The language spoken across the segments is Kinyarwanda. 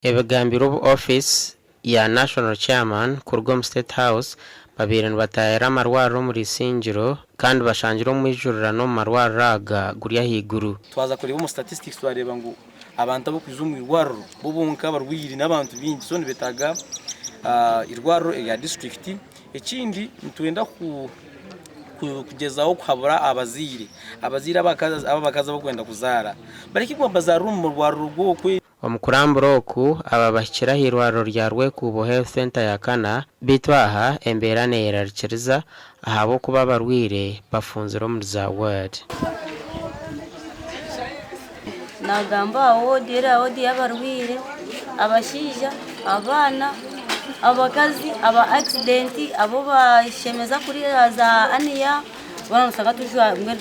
Ebegambiro office ya National Chairman kurgom State House babiri batayera amarwariro muri Isingiro kandi bashangira omwijurirano marwariro aga guriya higuru. Twaza kureba mu statistics twareba ngo abantu abo kwiza omwirwariro bobonka abarwaire n'abantu bingi so nibetaga eirwariro ya disiturikiti. Ekindi ntwenda kugezaho kuhabura abazire abakaza bakwenda kuzara bariki kwa bazara mu rwariro rwokwe. Omukuramburoku aba bashyira eirwariro rya Rwekubo Health Center ya Kana bitwaha embera neyerarikiriza ahabo kuba abarwaire bafunzire muri za ward. Nagamba odi y'abarwaire abashija abana abakazi aba accident abo bashemeza kuri za aniya banamusanga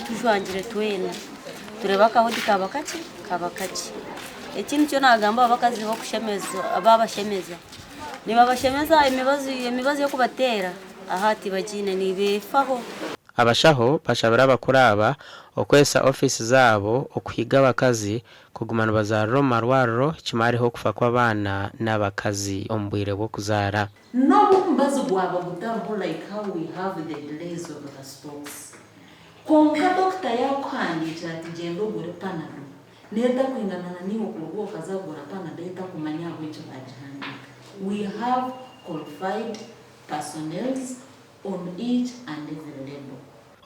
tujwangire twene tureba kahodi kabakaci. Ekindi cyo nagamba abakazi bo kushemeza ababashemeza niba bashemeza imibazo yo kubatera ahati bagine nibefaho. Abashaho bashabira abakuraba okwesa office zabo okuhiga abakazi kugumana bazarro marwariro kimariho kufa kw'abana n'abakazi ombwire bwo kuzara. No mbazo gwaba gutambo like how we have the delays of the stocks. Konka doctor yakwandikira ati gendo gure panado neta kwingana niwo kugo kazagura panado eta kumanya aho bajana. We have qualified personnel on each and every level.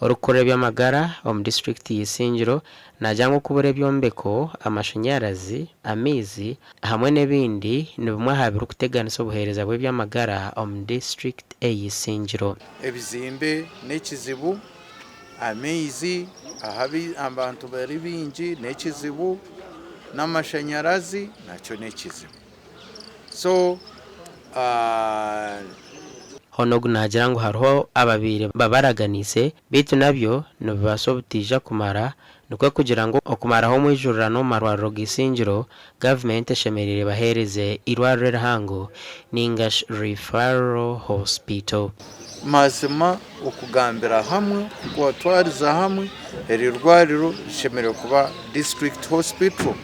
Orukore by'amagara om district y'Isingiro najyango kubure byombeko amashanyarazi amizi hamwe n'ebindi nibumwe habiri kuteganisa obuhereza bwe by'amagara om district y'Isingiro. Ebizimbe n'ekizibu amizi ahabi abantu bari bingi n'ekizibu n'amashanyarazi nacyo n'ekizibu. So hono gunagira ngo hariho ababiri babaraganise bitu nabyo nibasobutija kumara nukwe kugira ngo okumaraho omwijurirano marwariro g'Isingiro government eshemerere bahereze eirwariro erahango ningash referral hospital. Mazima okugambira hamwe kwatwariza hamwe eirwariro eshemerere kuba district hospital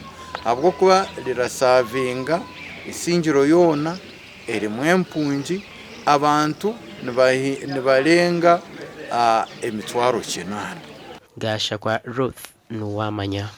abwo kuba lirasavinga Isingiro yona erimu empungi abantu nibalenga emitwaro 9. Gasha kwa Ruth Nuwamanya.